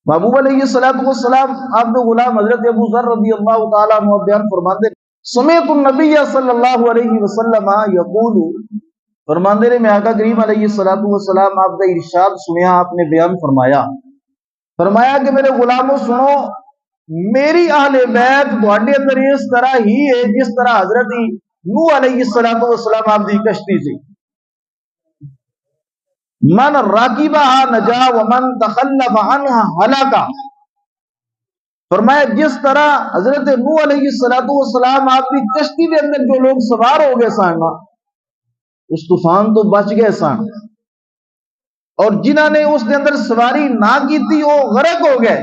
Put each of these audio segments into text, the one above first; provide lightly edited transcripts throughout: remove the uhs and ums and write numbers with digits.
محبوب علیہ الصلوۃ والسلام آپ نے غلام حضرت ابو ذر رضی اللہ تعالیٰ عنہ بیان فرماتے سمعت النبی صلی اللہ علیہ وسلم یقول، فرماندے نے میں آقا کریم علیہ الصلوۃ والسلام آپ کا ارشاد سنیا، آپ نے بیان فرمایا کہ میرے غلاموں سنو، میری اہل بیت تواڈے اندر اس طرح ہی ہے جس طرح حضرت نوح علیہ الصلوۃ والسلام آپ دی کشتی سی، من راکبها نجا ومن تخلف عنها ہلاکا۔ فرمایا جس طرح حضرت نوح علیہ الصلوۃ والسلام آپ کی کشتی کے اندر جو لوگ سوار ہو گئے سن اس طوفان تو بچ گئے سن، اور جنہوں نے اس کے اندر سواری نہ کی تھی وہ غرق ہو گئے۔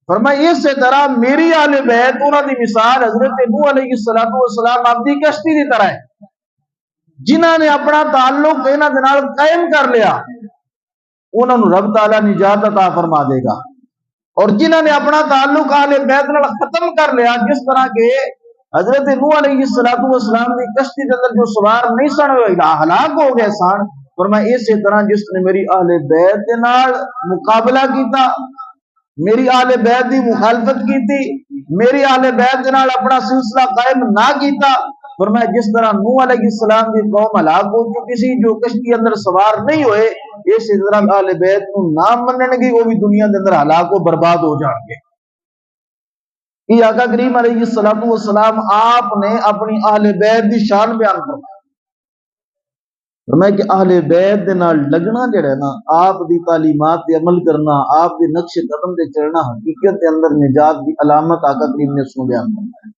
فرمایا اس طرح میری اہل بیت انہوں کی مثال حضرت نوح علیہ الصلوۃ والسلام آپ کی کشتی کی طرح ہے، جنہوں نے اپنا تعلق انہاں دے نال قائم کر لیا انہوں نے رب تعالیٰ نجات عطا فرما دے گا، اور جنہوں نے اپنا تعلق اہل بیت نال ختم کر لیا جس طرح کے حضرت نوح علیہ الصلوۃ والسلام کی کشتی کے اندر جو سوار نہیں سن ہلاک ہو گئے سن، فرمایا اسی طرح جس نے میری اہل بیت کے نال مقابلہ کیتا، میری اہل بیت دی مخالفت کیتی، میری اہل بیت کے نال اپنا سلسلہ قائم نہ کیتا، فرمایا جس طرح نوح علیہ السلام کی قوم ہلاک ہو چکی سی جو کشتی اندر سوار نہیں ہوئے، اسی طرح اہل بیت کو نہ منن گے وہ بھی دنیا کے اندر ہلاک و برباد ہو جان گے۔ یہ آقا کریم علیہ الصلوۃ والسلام آپ نے اپنی اہل بیت دی شان بیان فرمایا کہ اہل بیت دے نال لگنا جڑا ہے نا، آپ دی تعلیمات تے عمل کرنا، آپ دے نقش قدم تے چلنا حقیقت کے اندر نجات دی علامت آقا کریم نے اس کو بیان فرمایا۔